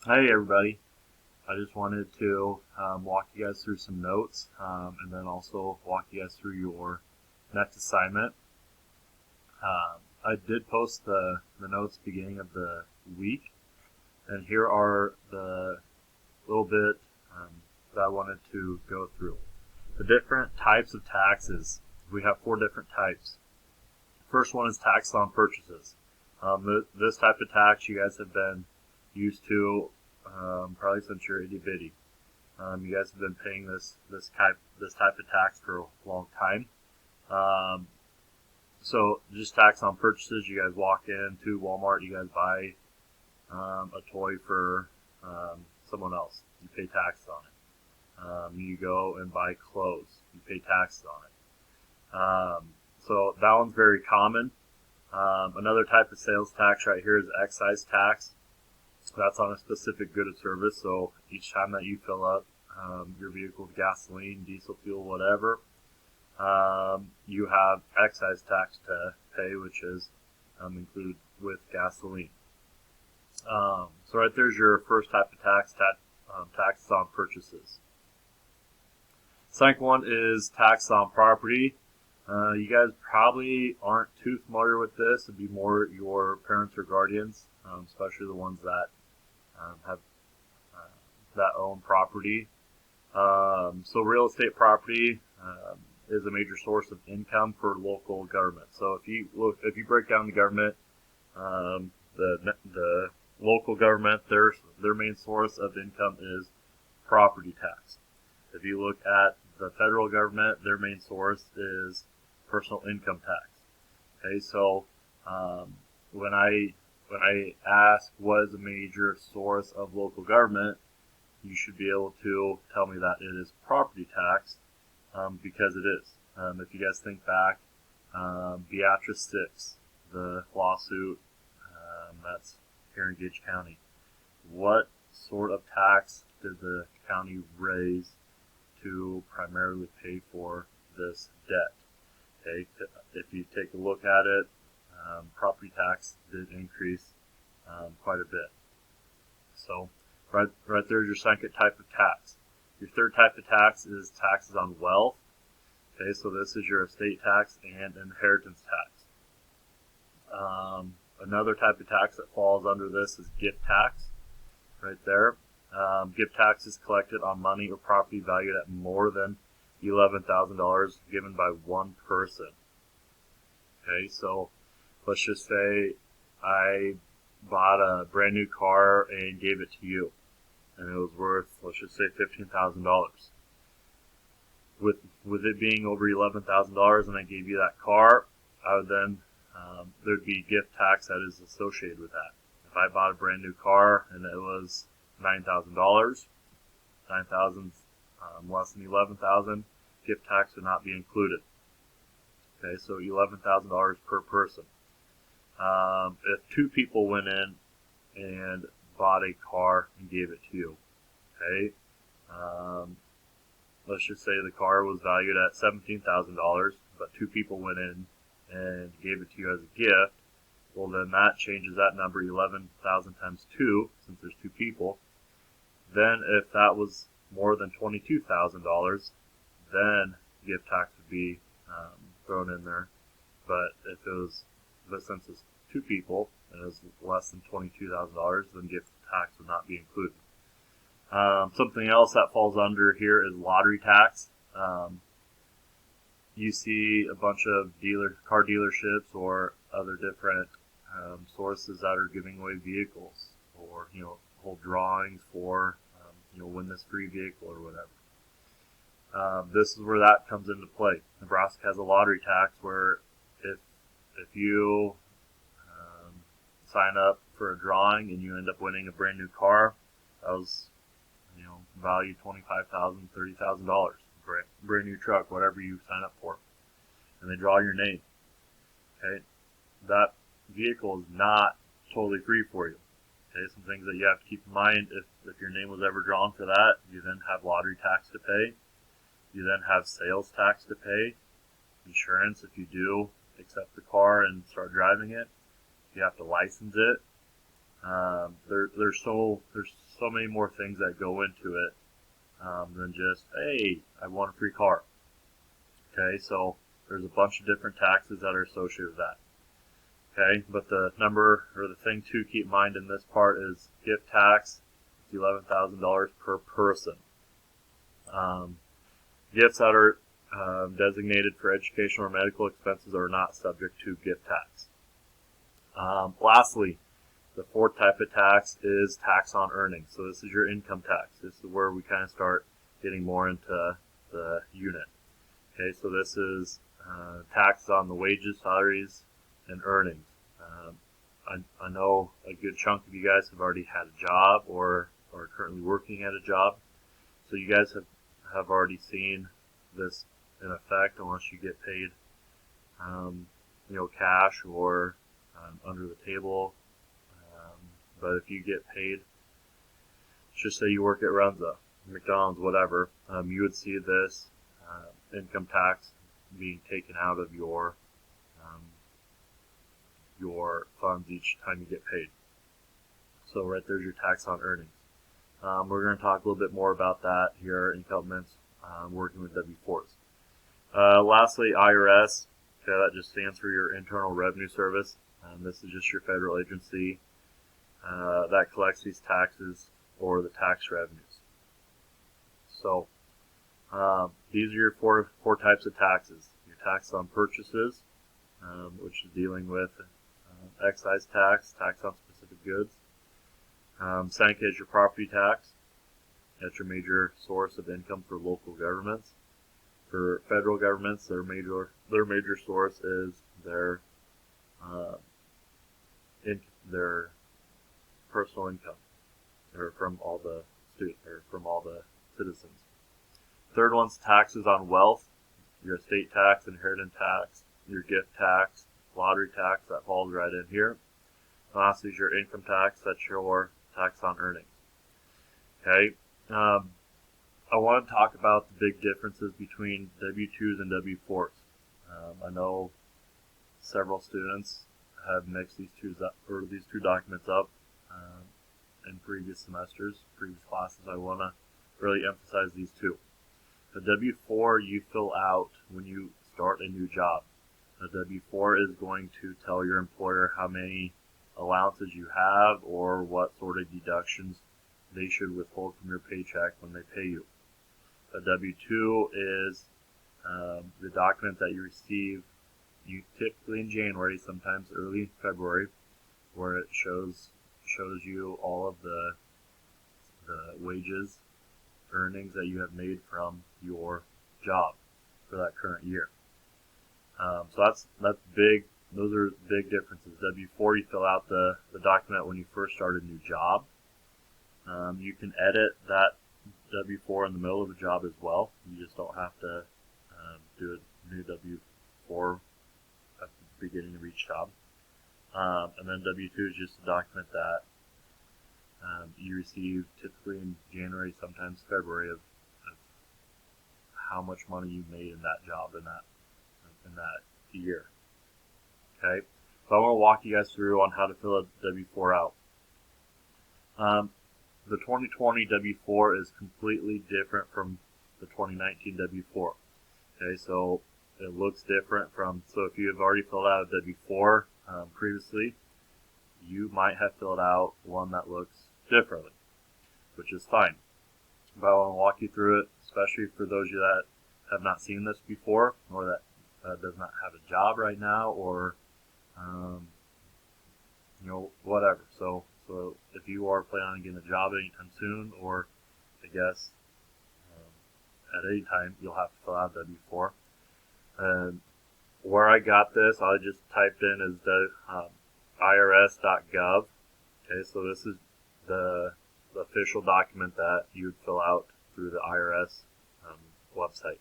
Hey everybody, I just wanted to walk you guys through some notes and then also walk you guys through your next assignment. I did post the notes beginning of the week, and here are the little bit that I wanted to go through. The different types of taxes. We have four different types. First one is tax on purchases. This type of tax you guys have been used to probably since you're itty bitty. You guys have been paying this type of tax for a long time. Um, so just tax on purchases. You guys walk into Walmart. You guys buy a toy for someone else. You pay tax on it. You go and buy clothes. You pay taxes on it. So that one's very common. Another type of sales tax right here is excise tax. That's on a specific good or service. So each time that you fill up your vehicle with gasoline, diesel fuel, whatever, you have excise tax to pay, which is included with gasoline. So right there's your first type of taxes on purchases. Second one is tax on property. You guys probably aren't too familiar with this. It'd be more your parents or guardians, especially the ones that have that own property. So real estate property is a major source of income for local government. So if you break down the government, the local government, their main source of income is property tax. If you look at the federal government, their main source is personal income tax. Okay, so when I ask what is a major source of local government, you should be able to tell me that it is property tax because it is. If you guys think back, Beatrice 6, the lawsuit that's here in Gage County, what sort of tax did the county raise to primarily pay for this debt? Okay, if you take a look at it, property tax did increase quite a bit. So right there's your second type of tax. Your third type of tax is taxes on wealth. Okay, so this is your estate tax and inheritance tax. Another type of tax that falls under this is gift tax. Right there. Gift tax is collected on money or property valued at more than $11,000 given by one person. Okay, so let's just say I bought a brand new car and gave it to you, and it was worth, let's just say, $15,000. With it being over $11,000 and I gave you that car, I would then there'd be gift tax that is associated with that. If I bought a brand new car and it was $9,000, $9,000 less than $11,000, gift tax would not be included. Okay, so $11,000 per person. If two people went in and bought a car and gave it to you, okay, let's just say the car was valued at $17,000, but two people went in and gave it to you as a gift. Well, then that changes that number 11,000 times 2, since there's two people. Then if that was more than $22,000, then gift tax would be thrown in there. But since it's two people and it's less than $22,000, then gift tax would not be included. Something else that falls under here is lottery tax. You see a bunch of car dealerships or other different sources that are giving away vehicles, or hold drawings for win this free vehicle or whatever. This is where that comes into play. Nebraska has a lottery tax where if you sign up for a drawing and you end up winning a brand new car, that was valued $25,000, $30,000, brand new truck, whatever you sign up for, and they draw your name. Okay, that vehicle is not totally free for you. Okay, some things that you have to keep in mind: if your name was ever drawn for that, you then have lottery tax to pay. You then have sales tax to pay, insurance if you do accept the car and start driving it. You have to license it. There's so so many more things that go into it than just, hey, I want a free car. Okay, so there's a bunch of different taxes that are associated with that. Okay, but the number or the thing to keep in mind in this part is gift tax. It's $11,000 per person. Gifts that are designated for educational or medical expenses are not subject to gift tax. Lastly, the fourth type of tax is tax on earnings. So this is your income tax. This is where we kind of start getting more into the unit. Okay, so this is taxes on the wages, salaries, and earnings. I know a good chunk of you guys have already had a job or are currently working at a job. So you guys have already seen this in effect unless you get paid, cash or under the table. But if you get paid, let's just say you work at Runza, McDonald's, whatever, you would see this income tax being taken out of your funds each time you get paid. So right there's your tax on earnings. We're going to talk a little bit more about that here in a couple minutes, working with W-4s. Lastly, IRS. Okay, that just stands for your Internal Revenue Service. This is just your federal agency that collects these taxes or the tax revenues. So these are your four types of taxes. Your tax on purchases, which is dealing with excise tax, tax on specific goods. Second is your property tax. That's your major source of income for local governments. For federal governments, their major source is their personal income, or from all the citizens. Third one's taxes on wealth. Your estate tax, inheritance tax, your gift tax, lottery tax, that falls right in here. Lastly is your income tax. That's your tax on earnings. Okay. I want to talk about the big differences between W-2s and W-4s. I know several students have mixed these two documents up in previous semesters, previous classes. I want to really emphasize these two. The W-4 you fill out when you start a new job. The W-4 is going to tell your employer how many allowances you have or what sort of deductions they should withhold from your paycheck when they pay you. A W-2 is the document that you receive, typically in January, sometimes early February, where it shows you all of the wages, earnings that you have made from your job for that current year. So that's big. Those are big differences. W-4, you fill out the document when you first start a new job. You can edit that W-4 in the middle of a job as well. You just don't have to do a new W-4 at the beginning of each job. And then W-2 is just a document that you receive typically in January, sometimes February, of how much money you made in that job in that year. Okay, so I want to walk you guys through on how to fill a W-4 out. The 2020 W-4 is completely different from the 2019 W-4. Okay, so it looks different so if you have already filled out a W-4 previously, you might have filled out one that looks differently, which is fine. But I want to walk you through it, especially for those of you that have not seen this before, or that does not have a job right now, or whatever. So if you are planning on getting a job anytime soon, or I guess at any time, you'll have to fill out W-4. And where I got this, I just typed in is the irs.gov. Okay, so this is the official document that you would fill out through the IRS website.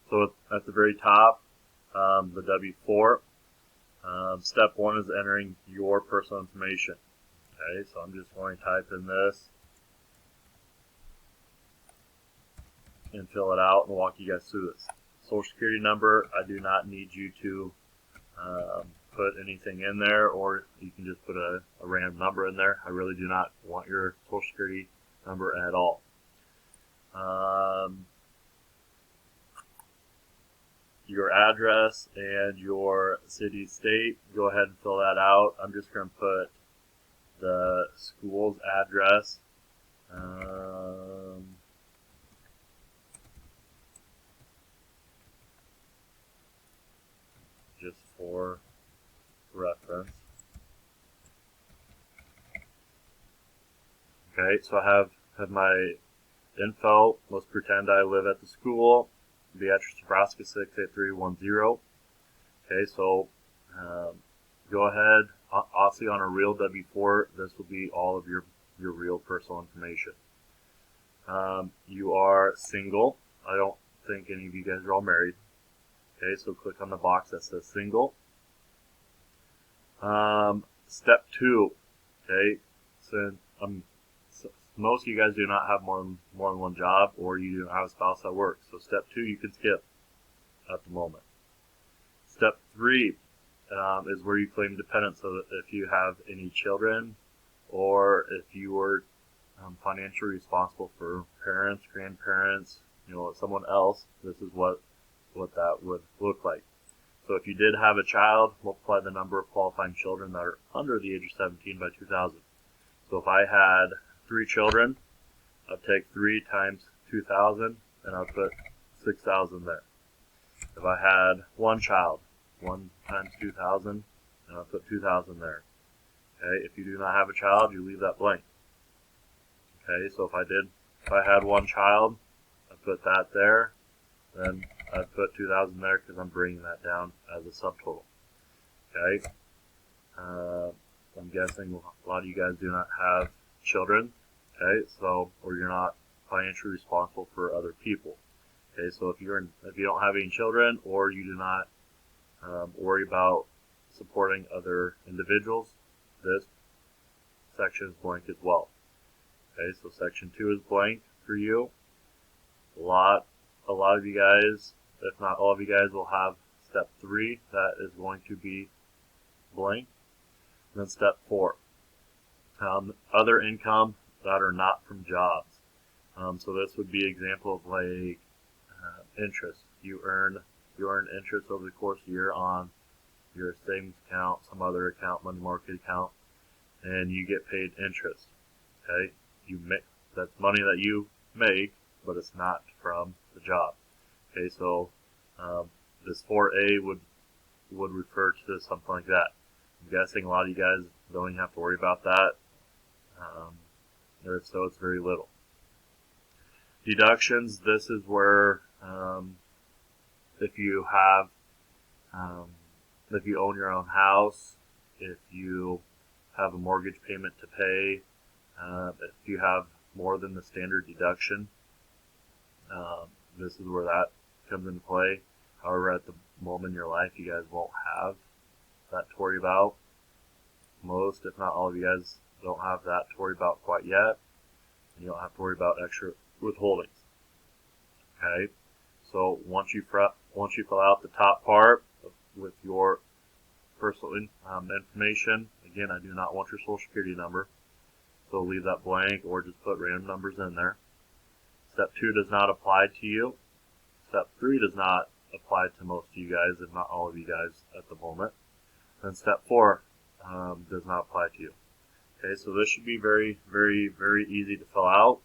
So at the very top, the W-4, step one is entering your personal information. Okay, so I'm just going to type in this and fill it out and walk you guys through this. Social Security number, I do not need you to put anything in there, or you can just put a random number in there. I really do not want your Social Security number at all. Your address and your city, state, go ahead and fill that out. I'm just going to put the school's address. Just for reference. Okay, so I have my info. Let's pretend I live at the school. Beatrice, Nebraska 68310. Okay, so go ahead. Obviously, on a real W-4, this will be all of your real personal information. You are single. I don't think any of you guys are all married. Okay, so click on the box that says single. Step 2. Okay, so most of you guys do not have more than one job, or you don't have a spouse that works. So step 2 you can skip at the moment. Step 3 is where you claim dependents. So that if you have any children, or if you were financially responsible for parents, grandparents, someone else, this is what that would look like. So if you did have a child, multiply the number of qualifying children that are under the age of 17 by 2,000. So if I had 3 children, I'd take 3 times 2,000, and I'd put 6,000 there. If I had 1 child, 1 times 2,000, and I'd put 2,000 there. Okay, if you do not have a child, you leave that blank. Okay, so if I had 1 child, I'd put that there, then I'd put 2,000 there because I'm bringing that down as a subtotal. Okay, I'm guessing a lot of you guys do not have children. Okay, so, or you're not financially responsible for other people. Okay, so if you don't have any children, or you do not worry about supporting other individuals, this section is blank as well. Okay, so section 2 is blank for you. A lot of you guys, if not all of you guys, will have step 3 that is going to be blank. And then step 4, other income that are not from jobs. So this would be an example of like interest. You earn interest over the course of the year on your savings account, some other account, money market account, and you get paid interest. Okay, that's money that you make, but it's not from the job. Okay, so this 4A would refer to something like that. I'm guessing a lot of you guys don't even have to worry about that. So it's very little. Deductions, this is where if you own your own house, if you have a mortgage payment to pay, if you have more than the standard deduction, this is where that comes into play. However, at the moment in your life, you guys won't have that to worry about. Most, if not all of you guys, don't have that to worry about quite yet. And you don't have to worry about extra withholdings. Okay, so once you fill out the top part with your personal information, again, I do not want your Social Security number, so leave that blank or just put random numbers in there. Step 2 does not apply to you. Step 3 does not apply to most of you guys, if not all of you guys at the moment. And step 4 does not apply to you. Okay, so this should be very, very, very easy to fill out.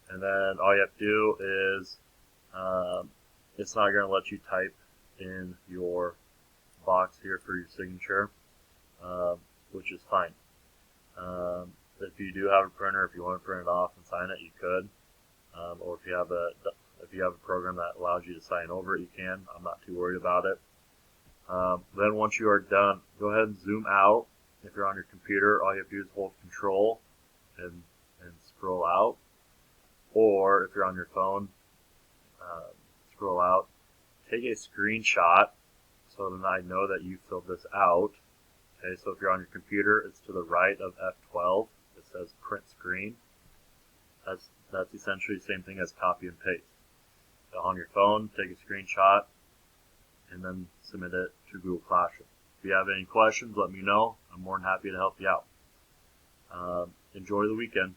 And then all you have to do is, it's not going to let you type in your box here for your signature, which is fine. If you do have a printer, if you want to print it off and sign it, you could. Or if you have a program that allows you to sign over it, you can. I'm not too worried about it. Then once you are done, go ahead and zoom out. If you're on your computer, all you have to do is hold Control and scroll out. Or if you're on your phone, scroll out. Take a screenshot so that I know that you filled this out. Okay, so if you're on your computer, it's to the right of F12. It says Print Screen. That's essentially the same thing as copy and paste. So on your phone, take a screenshot and then submit it to Google Classroom. If you have any questions, let me know. I'm more than happy to help you out. Enjoy the weekend.